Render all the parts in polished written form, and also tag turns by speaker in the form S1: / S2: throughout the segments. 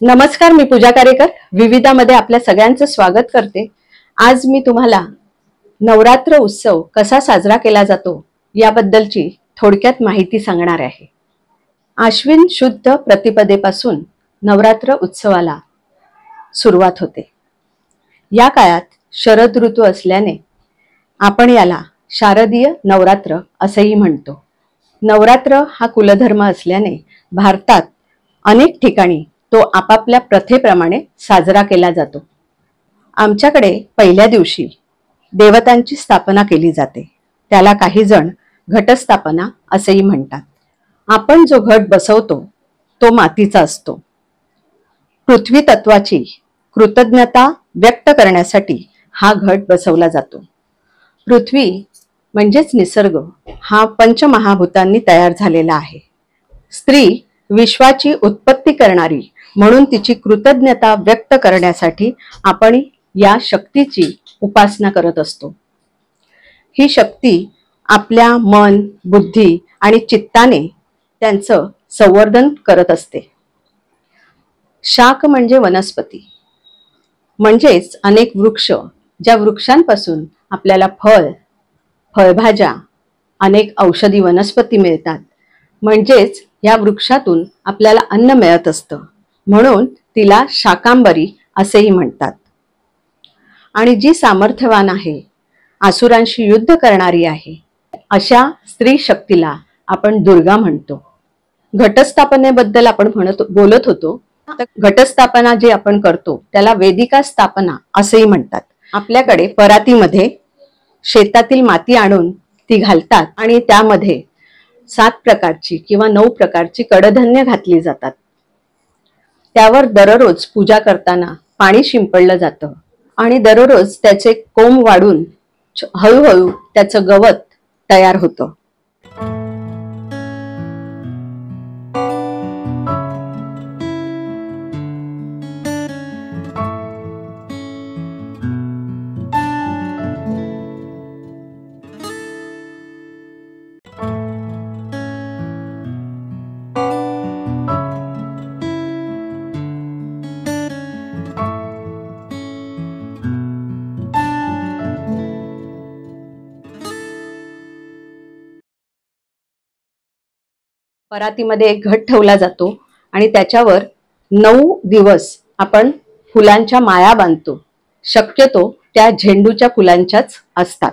S1: नमस्कार, मी पूजा कारेकर विविधामध्ये आपल्या सगळ्यांचं स्वागत करते। आज मी तुम्हाला नवरात्र उत्सव कसा साजरा केला जातो याबद्दलची थोडक्यात माहिती सांगणार आहे। आश्विन शुद्ध प्रतिपदेपासून नवरात्र उत्सवाला सुरुवात होते। या काळात शरद ऋतू असल्याने आपण याला शारदीय नवरात्र असेही म्हणतो। नवरात्र हा कुलधर्म असल्याने भारतात अनेक ठिकाणी तो आपापल्या प्रथेप्रमाणे साजरा केला जातो। आमच्याकडे पहिल्या दिवशी देवतांची स्थापना केली जाते, त्याला काही जण घटस्थापना असेही म्हणतात। आपण जो घट बसवतो तो मातीचा असतो। पृथ्वी तत्वाची कृतज्ञता व्यक्त करण्यासाठी हा घट बसवला जातो। पृथ्वी म्हणजेच निसर्ग हा पंचमहाभूतांनी तयार झालेला आहे। स्त्री विश्वाची उत्पत्ती करणारी म्हणून तिची कृतज्ञता व्यक्त करण्यासाठी आपण या शक्तीची उपासना करत असतो। ही शक्ती आपल्या मन, बुद्धी आणि चित्ताने त्यांचं संवर्धन करत असते। शाक म्हणजे वनस्पती, म्हणजेच अनेक वृक्ष, ज्या वृक्षांपासून आपल्याला फळभाज्या, अनेक औषधी वनस्पती मिळतात, म्हणजेच या वृक्षातून आपल्याला अन्न मिळत असतं, म्हणून तिला शाकांबरी असेही म्हणतात। आणि जी सामर्थ्यवान आहे, असुरांशी युद्ध करणारी आहे, अशा स्त्री शक्तीला आपण दुर्गा म्हणतो। घटस्थापनेबद्दल आपण बोलत होतो। घटस्थापना जी आपण करतो त्याला वेदिका स्थापना असेही म्हणतात। आपल्याकडे परातीमध्ये शेतातील माती आणून ती घालतात आणि त्यामध्ये 7 प्रकारची किंवा 9 प्रकारची कडधान्य घातली जातात। त्यावर दररोज पूजा करताना पाणी शिंपडलं जातं आणि दररोज त्याचे कोंब वाढून हळूहळू त्याचं गवत तयार होतं। परातीमध्ये एक घट ठेवला जातो आणि त्याच्यावर 9 दिवस आपण फुलांच्या माळा बांधतो। शक्यतो त्या झेंडूच्या फुलांच्याच असतात।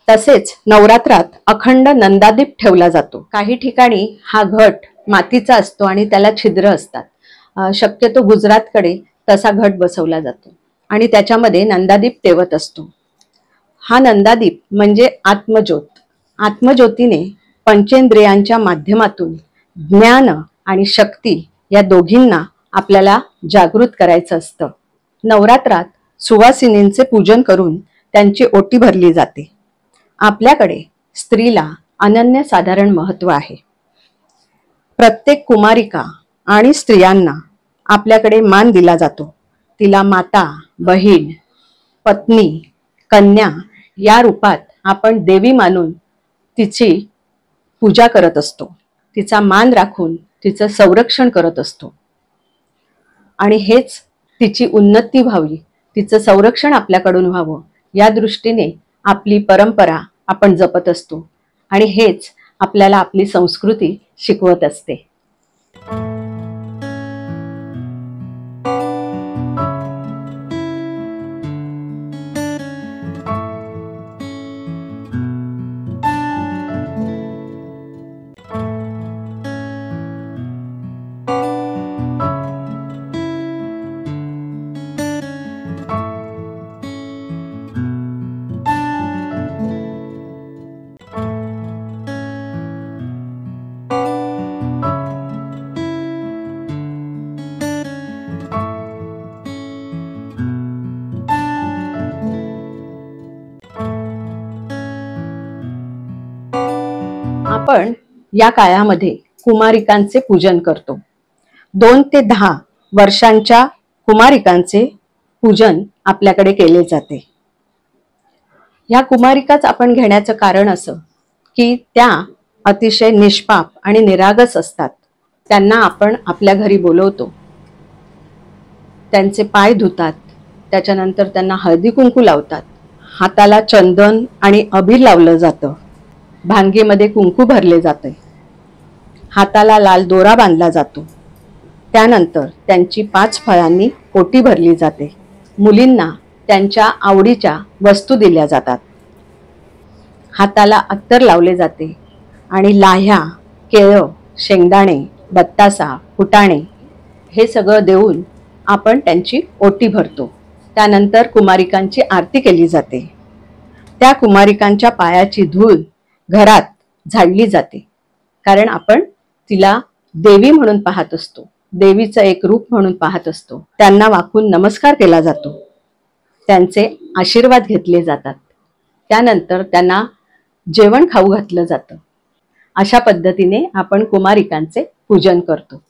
S1: तसेच नवरात्रात अखंड नंदादीप ठेवला जातो। काही ठिकाणी हा घट मातीचा असतो आणि त्याला छिद्र असतात। शक्यतो गुजरातकडे तसा घट बसवला जातो आणि त्याच्यामध्ये नंदादीप तेवत असतो। हा नंदादीप म्हणजे आत्मज्योत। आत्मज्योतीने पंचेंद्रियांच्या माध्यमातून ज्ञान आणि शक्ती या दोघींना आपल्याला जागृत करायचं असतं। नवरात्रात सुवासिनींचे पूजन करून त्यांची ओटी भरली जाते। आपल्याकडे स्त्रीला अनन्यसाधारण महत्त्व आहे। प्रत्येक कुमारिका आणि स्त्रियांना आपल्याकडे मान दिला जातो। तिला माता, बहीण, पत्नी, कन्या या रूपात आपण देवी मानून तिची पूजा करत असतो, तिचा मान राखून तिचं संरक्षण करत असतो। आणि हेच तिची उन्नती व्हावी, तिचं संरक्षण आपल्याकडून व्हावं या दृष्टीने आपली परंपरा आपण जपत असतो आणि हेच आपल्याला आपली संस्कृती शिकवत असते। आपण या काळामध्ये कुमारिकांचे पूजन करतो। 2 ते 10 वर्षांच्या कुमारिकांचे पूजन आपल्याकडे केले जाते। या कुमारिकाच आपण घेण्याचं कारण असं की त्या अतिशय निष्पाप आणि निरागस असतात। त्यांना आपण आपल्या घरी बोलवतो त्यांचे पाय धुतात, त्याच्यानंतर त्यांना हळदी कुंकू लावतात, हाताला चंदन आणि अबीर लावलं जातं, भांगेमध्ये कुंकू भरले जाते, हाताला लाल दोरा बांधला जातो. त्यानंतर त्यांची 5 फळांनी ओटी भरली जाते. मुलींना त्यांच्या आवडीच्या वस्तू दिल्या जातात. हाताला अत्तर लावले जाते आणि लाह्या, केळं, शेंगदाणे, बत्तासा, फुटाणे हे सगळं देऊन आपण त्यांची ओटी भरतो. त्यानंतर कुमारिकांची आरती केली जाते. त्या कुमारिकांच्या पायाची धूळ घरात झाडली जाते, कारण आपण तिला देवी म्हणून पाहत असतो, देवीचं एक रूप म्हणून पाहत असतो. त्यांना वाकून नमस्कार केला जातो, त्यांचे आशीर्वाद घेतले जातात. त्यानंतर त्यांना जेवण खाऊ घातलं जातं. अशा पद्धतीने आपण कुमारिकांचे पूजन करतो.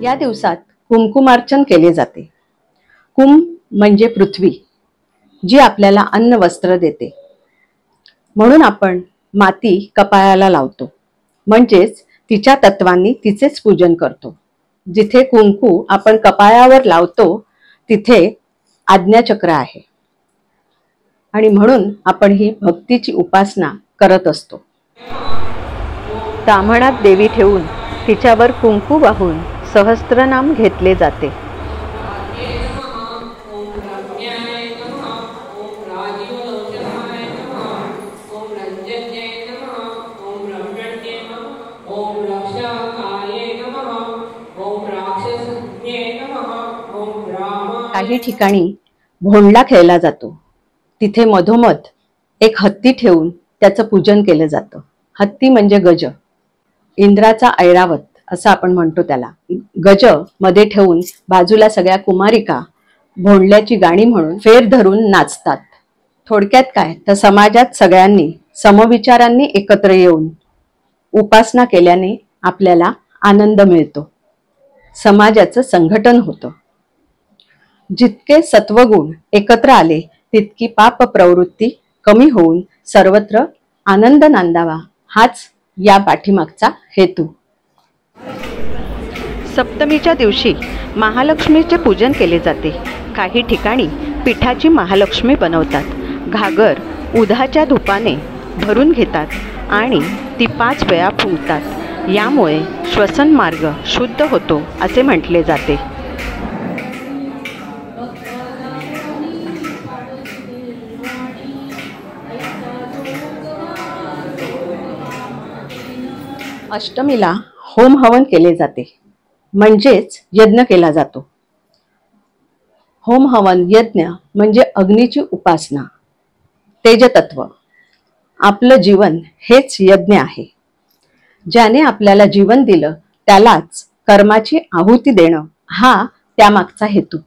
S1: या दिवसात कुंकुमार्चन केले जाते. कुंभ म्हणजे पृथ्वी, जी आपल्याला अन्न वस्त्र देते. म्हणून आपण माती कपाळाला लावतो, म्हणजेच तिच्या तत्वांनी तिचेच पूजन करतो. जिथे कुंकू आपण कपाळावर लावतो तिथे आज्ञाचक्र आहे आणि म्हणून आपण ही भक्तीची उपासना करत असतो. ताम्हणात देवी ठेवून तिच्यावर कुंकू वाहून सहस्त्रनाम घेतले जाते.
S2: ओम रक्षकाय नमः. ओम राक्षसज्ञे
S1: काही ठिकाणी भोंडला खेळला जातो. तिथे मधोमध एक हत्ती ठेवून त्याचं पूजन केलं जातं. हत्ती म्हणजे गज, इंद्राचा ऐरावत असं आपण म्हणतो त्याला. गज मध्ये ठेवून बाजूला सगळ्या कुमारिका भोंडल्याची गाणी म्हणून फेर धरून नाचतात. थोडक्यात काय तर समाजात सगळ्यांनी समविचारांनी एकत्र येऊन उपासना केल्याने आपल्याला आनंद मिळतो, समाजाचं संघटन होतं. जितके सत्वगुण एकत्र आले तितकी पाप प्रवृत्ती कमी होऊन सर्वत्र आनंद नांदावा, हाच या पाठीमागचा हेतू. सप्तमीच्या दिवशी महालक्ष्मीचे पूजन केले जाते. काही ठिकाणी पिठाची महालक्ष्मी बनवतात. घागर उधाच्या धुपाने भरून घेतात आणि ती 5 वेळा फुंकतात. यामुळे श्वसन मार्ग शुद्ध होतो असे म्हटले जाते. अष्टमीला होम हवन केले जाते, म्हणजेच यज्ञ केला जातो. होम हवन यज्ञ म्हणजे अग्नीची उपासना. तेजतत्व, आपलं जीवन हेच यज्ञ आहे. ज्याने आपल्याला जीवन दिलं त्यालाच कर्माची आहुती देणं हा त्यामागचा हेतू.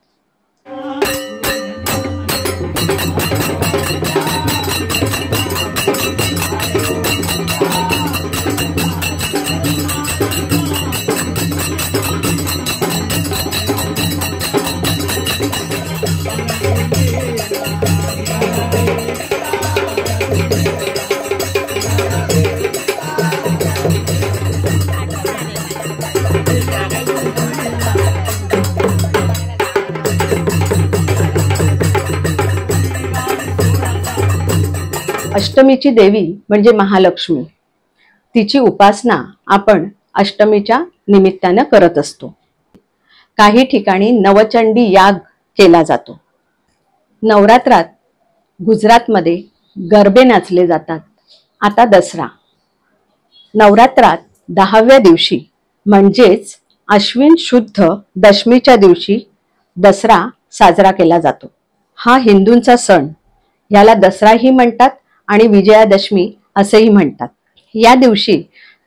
S1: अष्टमीची देवी म्हणजे महालक्ष्मी. तिची उपासना आपण अष्टमीच्या निमित्तानं करत असतो. काही ठिकाणी नवचंडी याग केला जातो. नवरात्रात गुजरातमध्ये गरबे नाचले जातात. आता दसरा. नवरात्रात 10व्या दिवशी म्हणजेच अश्विन शुद्ध दशमीच्या दिवशी दसरा साजरा केला जातो. हा हिंदूंचा सण. याला दसराही म्हणतात आणि विजयादशमी असेही म्हणतात. या दिवशी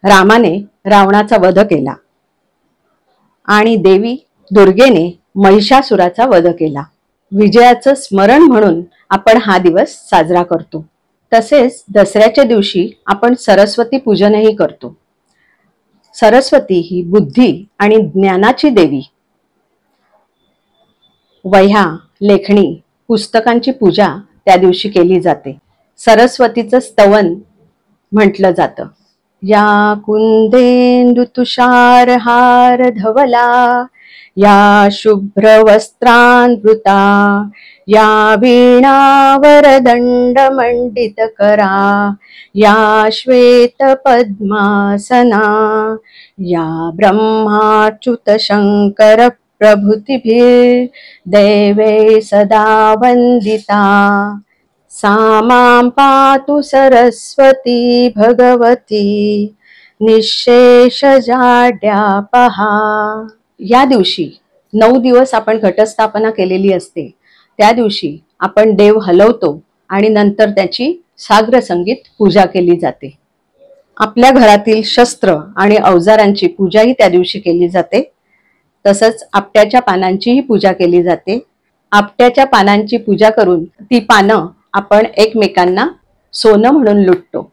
S1: रामाने रावणाचा वध केला आणि देवी दुर्गेने महिषासुराचा वध केला. विजयाचं स्मरण म्हणून आपण हा दिवस साजरा करतो. तसेच दसऱ्याच्या दिवशी आपण सरस्वती पूजनही करतो. सरस्वती ही बुद्धी आणि ज्ञानाची देवी. वह्या, लेखणी, पुस्तकांची पूजा त्या दिवशी केली जाते. सरस्वतीचं स्तवन म्हटलं जातं. या कुंदेंदु तुषार हार धवला, या शुभ्र वस्त्रांवृता, या वीणावरदंड मंडित करा, या श्वेत पद्मासना, या ब्रह्माच्युत शंकर प्रभृतिभिर् देवे सदा वंदिता, सा मां पातु सरस्वती भगवती निःशेष जाड्यापहा. या दिवशी 9 दिवस आपण घटस्थापना केलेली असते. त्या दिवशी आपण देव हलवतो आणि नंतर त्याची साग्र संगीत पूजा केली जाते. आपल्या घरातील शस्त्र आणि अवजारांची पूजाही त्या दिवशी केली जाते. तसंच आपट्याच्या पानांचीही पूजा केली जाते. आपट्याच्या पानांची पूजा करून ती पानं आपण एकमेकांना सोनं म्हणून लुटतो.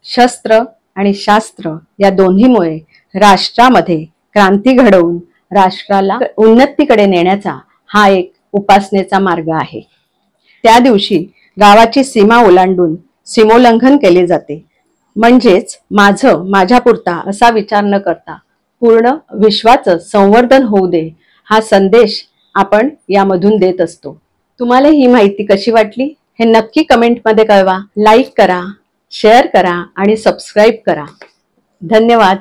S1: शस्त्र आणि शास्त्र या दोन्हीमुळे राष्ट्रामध्ये क्रांती घडवून राष्ट्राला उन्नतीकडे नेण्याचा हा एक उपासनेचा मार्ग आहे. त्या दिवशी गावाची सीमा ओलांडून सीमोल्लंघन केले जाते. म्हणजेच माझं माझ्यापुरता असा विचार न करता पूर्ण विश्वाचं संवर्धन होऊ दे हा संदेश आपण यामधून देत असतो. तुम्हाला ही माहिती कशी वाटली हे नक्की कमेंटमध्ये कळवा. लाईक करा, शेअर करा आणि सबस्क्राईब करा. धन्यवाद.